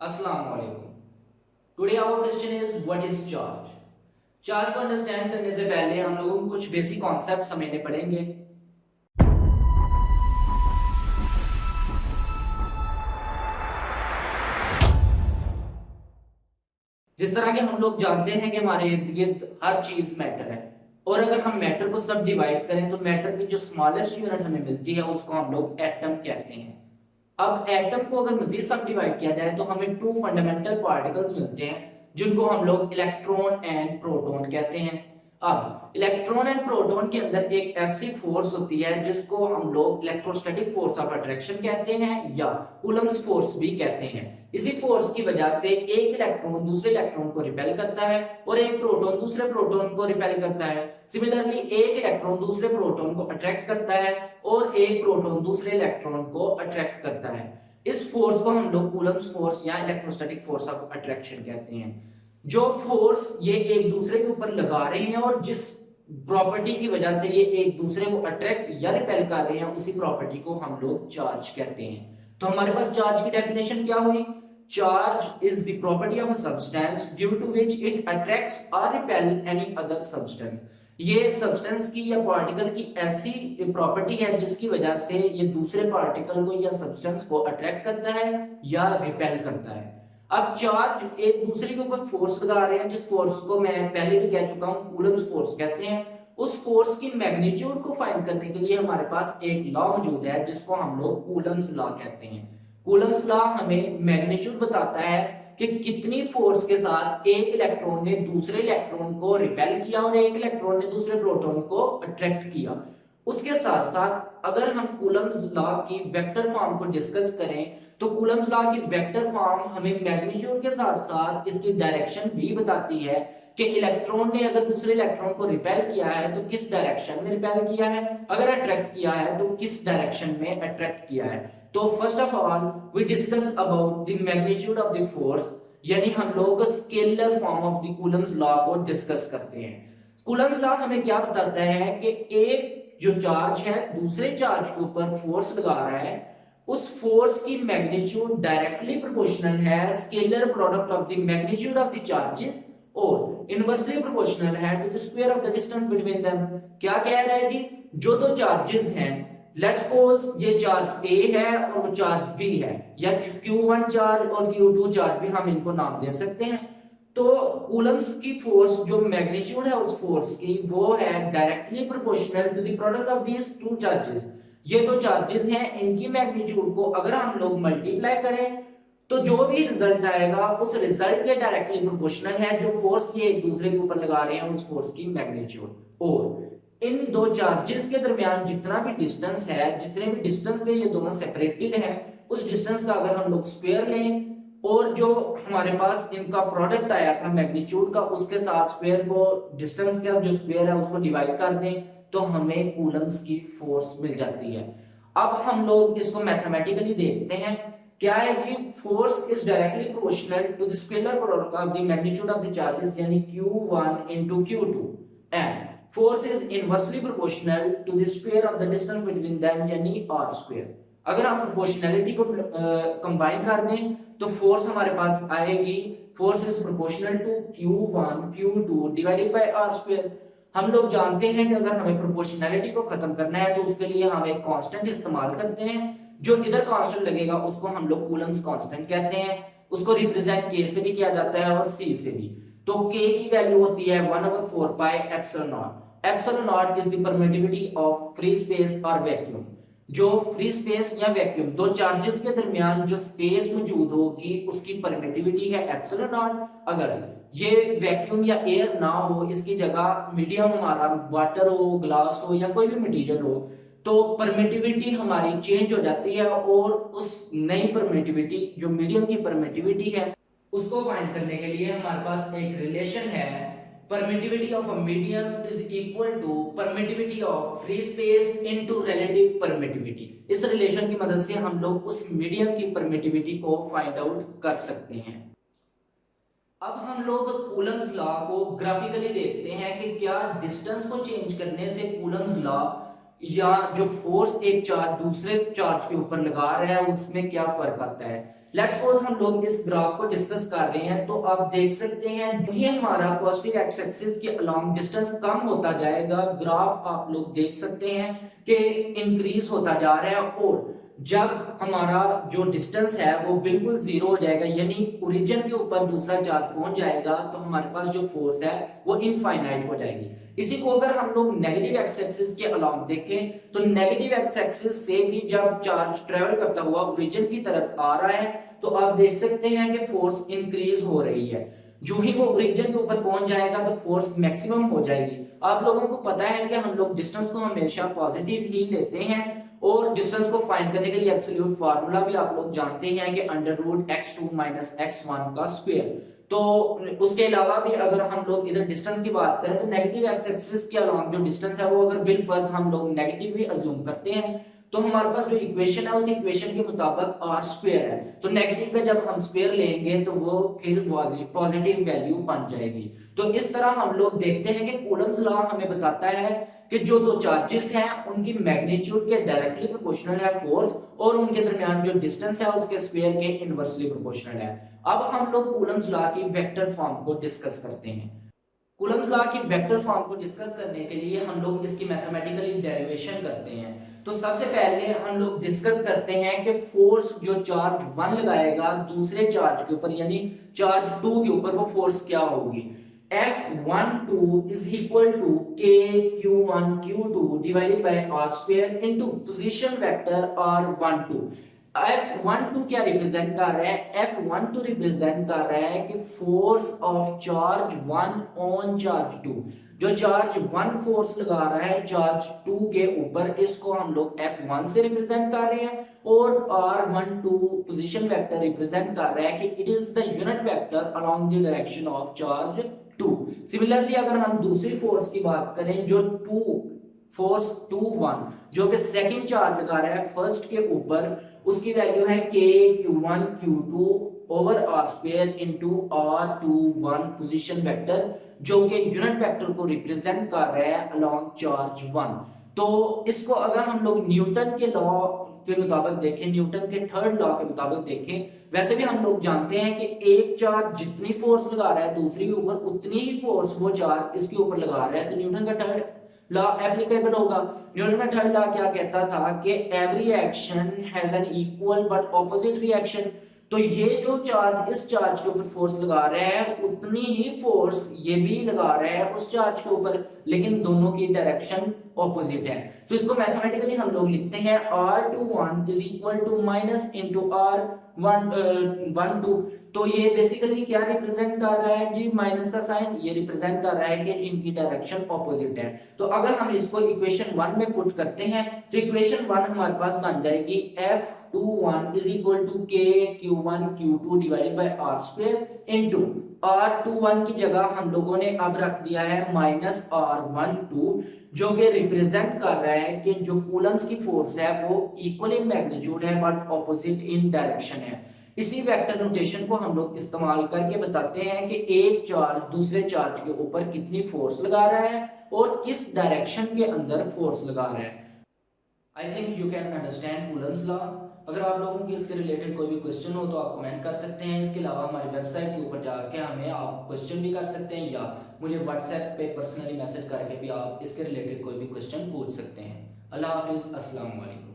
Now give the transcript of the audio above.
अस्सलाम वालेकुम। Today our question is what is charge. Charge को अंडरस्टैंड करने से पहले हम लोगों को कुछ बेसिक कॉन्सेप्ट समझने पड़ेंगे। जिस तरह के हम लोग जानते हैं कि हमारे इर्द गिर्द हर चीज मैटर है, और अगर हम मैटर को सब डिवाइड करें तो मैटर की जो स्मॉलेस्ट यूनिट हमें मिलती है उसको हम लोग एटम कहते हैं। अब एटम को अगर मजीद सब डिवाइड किया जाए तो हमें टू फंडामेंटल पार्टिकल्स मिलते हैं जिनको हम लोग इलेक्ट्रॉन एंड प्रोटॉन कहते हैं। अब इलेक्ट्रॉन एंड प्रोटॉन के अंदर एक ऐसी फोर्स होती है जिसको हम लोग इलेक्ट्रोस्टैटिक फोर्स ऑफ अट्रैक्शन कहते हैं या कूलम्स फोर्स भी कहते हैं। इसी फोर्स की वजह से एक इलेक्ट्रॉन दूसरे इलेक्ट्रॉन को रिपेल करता है और एक प्रोटॉन दूसरे प्रोटॉन को रिपेल करता है। सिमिलरली एक इलेक्ट्रॉन दूसरे प्रोटॉन को अट्रैक्ट करता है और एक प्रोटॉन दूसरे इलेक्ट्रॉन को अट्रैक्ट करता है। इस फोर्स को हम लोग कूलम्स फोर्स या इलेक्ट्रोस्टैटिक फोर्स ऑफ अट्रैक्शन कहते हैं। जो फोर्स ये एक दूसरे के ऊपर लगा रहे हैं और जिस प्रॉपर्टी की वजह से ये एक दूसरे को अट्रैक्ट या रिपेल कर रहे हैं उसी प्रॉपर्टी को हम लोग चार्ज कहते हैं। तो हमारे पास चार्ज की डेफिनेशन क्या हुई? Charge is the property of a substance due to which it attracts और रिपेल एनी अदर सब्सटेंस। ये सब्सटेंस की या पार्टिकल की ऐसी प्रॉपर्टी है जिसकी वजह से ये दूसरे पार्टिकल को या सब्सटेंस को अट्रैक्ट करता है या रिपेल करता है। अब चार्ज एक दूसरे के ऊपर फोर्स लगा रहे हैं जिस फोर्स को मैं पहले भी कह चुका हूं कूलम्स फोर्स कहते हैं। उस फोर्स की मैग्नीट्यूड को फाइंड करने के लिए हमारे पास एक लॉ मौजूद है जिसको हम लोग कूलम्स लॉ कहते हैं। कूलम्स लॉ हमें मैग्नीट्यूड बताता है कि कितनी फोर्स के साथ एक इलेक्ट्रॉन ने दूसरे इलेक्ट्रॉन को रिपेल किया और एक इलेक्ट्रॉन ने दूसरे प्रोटॉन को अट्रैक्ट किया। उसके साथ साथ अगर हम कूलम्स लॉ की वेक्टर फॉर्म को डिस्कस करें तो कूलम्स लॉ की वेक्टर फॉर्म हमें मैग्नीट्यूड के साथ साथ इसकी डायरेक्शन भी बताती है कि इलेक्ट्रॉन ने अगर दूसरे इलेक्ट्रॉन को रिपेल किया है तो किस डायरेक्शन में रिपेल किया है, अगर अट्रैक्ट किया है तो किस डायरेक्शन में अट्रैक्ट किया है। तो first of all we discuss about the magnitude of the force, यानी हम लोग scalar form of the Coulomb's law को डिस्कस करते हैं। कूलम्स लॉ हमें क्या बताता है कि एक जो चार्ज है दूसरे चार्ज के ऊपर फोर्स लगा रहा है, उस फोर्स की मैग्नीट्यूड डायरेक्टली प्रोपोर्शनल है scalar product of the magnitude of the charges और इनवर्सली प्रोपोर्शनल है to the square of the distance between them. क्या कह रहा है जी? जो दो चार्जेस हैं, लेट्स सपोज ये चार्ज A है और वो चार्ज B है, या Q1 चार्ज और Q2 चार्ज भी हम इनको नाम दे सकते हैं। तो कूलम्स की फोर्स जो मैग्नीट्यूड है उस फोर्स की वो है directly proportional to the product of these two charges. ये दो चार्जेस हैं, इनकी मैग्नीट्यूड को अगर हम लोग मल्टीप्लाई करें तो जो भी रिजल्ट आएगा उस रिजल्ट के डायरेक्टली प्रोपोर्शनल है जो फोर्स ये एक दूसरे के ऊपर लगा रहे हैं उस फोर्स की मैग्नीट्यूड। और इन दो चार्जेस के दरमियान जितना भी डिस्टेंस है, जितने भी डिस्टेंस पे ये दोनों सेपरेटेड है, उस डिस्टेंस का अगर हम लोग स्क्वायर लें और जो हमारे पास इनका प्रोडक्ट आया था मैग्नीट्यूड का उसके साथ स्क्वायर को डिस्टेंस का जो स्क्वायर है उसको डिवाइड कर दें तो हमें कूलम्स की फोर्स मिल जाती है। अब हम लोग इसको मैथमेटिकली देखते हैं। क्या है कि force is directly proportional to the scalar product of the magnitude of the charges, यानी Q1 into Q2, and force is inversely proportional to the square of the distance between them, यानी R square. अगर हम proportionality को combine कर दें तो force हमारे पास आएगी force is proportional to Q1 Q2 divided by R square. हम लोग जानते हैं कि अगर हमें प्रोपोर्शनैलिटी को खत्म करना है तो उसके लिए हम एक कांस्टेंट इस्तेमाल करते हैं। जो इधर कांस्टेंट लगेगा उसको हम लोग कूलम्स कांस्टेंट कहते हैं। उसको रिप्रेजेंट K से भी किया जाता है और C से भी। तो K की वैल्यू होती है 1/4 pi epsilon not. Epsilon not is the permittivity of free space और वैक्यूम। जो फ्री स्पेस या वैक्यूम दो चार्जेस के दरमियान जो स्पेस मौजूद होगी उसकी परमिटिविटी है एप्सिलॉन नॉट। अगर ये वैक्यूम या एयर ना हो, इसकी जगह मीडियम हमारा वाटर हो, ग्लास हो या कोई भी मटेरियल हो, तो परमिटिविटी हमारी चेंज हो जाती है और उस नई परमिटिविटी जो मीडियम की परमिटिविटी है उसको फाइंड करने के लिए हमारे पास एक रिलेशन है। Permittivity of a medium is equal to permittivity of free space into relative permittivity. इस रिलेशन की मदद से हम लोग उस मीडियम की परमिटिविटी को फाइंड आउट कर सकते हैं। अब हम लोग कूलम्स लॉ को ग्राफिकली देखते हैं कि क्या डिस्टेंस को चेंज करने से कूलम्स लॉ या जो फोर्स एक चार्ज दूसरे चार्ज के ऊपर लगा रहा है उसमें क्या फर्क आता है। लेट्स सपोज हम लोग इस ग्राफ को डिस्कस कर रहे हैं, तो आप देख सकते हैं जो ही हमारा पॉजिटिव एक्स एक्सिस के अलोंग डिस्टेंस कम होता जाएगा, ग्राफ आप लोग देख सकते हैं कि इंक्रीज होता जा रहा है, और जब हमारा जो डिस्टेंस है वो बिल्कुल जीरो हो जाएगा, यानी ओरिजिन के ऊपर दूसरा चार्ज पहुंच जाएगा, तो हमारे पास जो फोर्स है वो इनफाइनाइट हो जाएगी। इसी को अगर हम लोग नेगेटिव एक्स एक्सिस के अलोंग देखें, तो नेगेटिव एक्स एक्सिस से भी जब चार्ज ट्रेवल करता हुआ ओरिजिन की तरफ आ रहा है, तो आप देख सकते हैं कि फोर्स इंक्रीज हो रही है। जो ही वो ओरिजिन के ऊपर पहुंच जाएगा तो फोर्स मैक्सिमम हो जाएगी। आप लोगों को पता है कि हम लोग डिस्टेंस को हमेशा पॉजिटिव ही लेते हैं, और डिस्टेंस को फाइंड करने के लिए एब्सोल्यूट फार्मूला भी आप लोग जानते हैं कि under root x2 minus x1 का स्क्वायर। तो उसके अलावा भी अगर हम लोग इधर डिस्टेंस की बात करें, तो नेगेटिव एक्स एक्सिस के अलोंग जो डिस्टेंस है वो अगर बिलफर्ज हम लोग नेगेटिव भी अज्यूम करते हैं, तो हमारे पास जो इक्वेशन है उस इक्वेशन के मुताबिक r स्क्वायर है, तो नेगेटिव का जब हम स्क्वायर लेंगे तो वो फिर पॉजिटिव वैल्यू बन जाएगी। तो इस तरह हम लोग देखते हैं कि कूलम्स लॉ हमें बताता है कि जो दो चार्जेस हैं उनकी मैग्नीट्यूड के डायरेक्टली प्रोपोर्शनल है फोर्स, और उनके दरमियान जो डिस्टेंस है उसके स्क्वायर के इनवर्सली प्रोपोर्शनल है। अब हम लोग कूलम्स लॉ की वेक्टर फॉर्म को डिस्कस करते हैं। कूलम्स लॉ की वेक्टर फॉर्म को डिस्कस करने के लिए हम लोग इसकी मैथमेटिकली डेरिवेशन करते हैं। तो सबसे पहले हम लोग डिस्कस करते हैं कि फोर्स जो चार्ज 1 लगाएगा दूसरे चार्ज के ऊपर, यानी चार्ज 2 के ऊपर, वो फोर्स क्या होगी। F12 is equal to K Q1 Q2 divided by R square into position vector R12। F12 क्या रिप्रेजेंट कर रहा है, F12 रिप्रेजेंट कर रहा है कि force of charge 1 on charge 2। जो चार्ज 1 फोर्स लगा रहा है चार्ज 2 के ऊपर, इसको हम लोग F1 से रिप्रेजेंट कर रहे हैं, और R12 पोजीशन वेक्टर रिप्रेजेंट कर रहा है कि it is the unit vector along the direction of charge 2। Similarly अगर हम दूसरी फोर्स की बात करें, जो 2 फोर्स 2 1 जो कि सेकंड चार्ज लगा रहा है फर्स्ट के ऊपर, उसकी वैल्यू है K Q1 Q2 over R square into R21 position vector, जो कि यूनिट वेक्टर को रिप्रेजेंट कर रहा है अलोंग चार्ज 1। तो इसको अगर हम लोग न्यूटन के लॉ के मुताबिक देखें, न्यूटन के थर्ड लॉ के मुताबिक देखें, वैसे भी हम लोग जानते हैं कि एक चार्ज जितनी फोर्स लगा रहा है दूसरी के ऊपर, उतनी ही फोर्स वो चार्ज इसके ऊपर लगा रहा है, तो न्यूटन का थर्ड लॉ एप्लीकेबल होगा। न्यूटन का थर्ड लॉ क्या कहता था कि every action has an equal but opposite reaction. तो ये जो चार्ज इस चार्ज के ऊपर फोर्स लगा रहा है, उतनी ही फोर्स ये भी लगा रहा है उस चार्ज के ऊपर, लेकिन दोनों की डायरेक्शन ऑपोजिट है। तो इसको मैथमेटिकली हम लोग लिखते हैं R21 is equal to minus into R12। तो ये बेसिकली क्या रिप्रेजेंट कर रहा है जी, माइनस का साइन, ये रिप्रेजेंट कर रहा है कि इनकी डायरेक्शन ऑपोजिट है। तो अगर हम इसको इक्वेशन 1 में पुट करते हैं, तो इक्वेशन 1 हमारे पास बन जाएगी F21 is equal to K Q1 Q2 divided by R square into R21 की जगह हम लोगों ने अब रख दिया है माइनस R12, जो कि रिप्रेजेंट कर रहा है कि जो कूलम्स की फोर्स है वो इक्वल इन मैग्नीट्यूड है बट ऑपोजिट इन डायरेक्शन है। इसी वेक्टर नोटेशन को हम लोग इस्तेमाल करके बताते हैं कि एक चार्ज दूसरे चार्ज के ऊपर कितनी फोर्स लगा रहा है और किस डायरेक्शन के अंदर फोर्स लगा रहा है। I think you can understand Coulomb's law. अगर आप लोगों की इसके रिलेटेड कोई भी क्वेश्चन हो तो आप कमेंट कर सकते हैं। इसके अलावा हमारी वेबसाइट के ऊपर जाके हमें आप क्वेश्चन भी कर सकते हैं, या मुझे व्हाट्सएप पे पर्सनली मैसेज करके भी आप इसके रिलेटेड कोई भी क्वेश्चन पूछ सकते हैं। अल्लाह हाफिज़, अस्सलाम वालेकुम।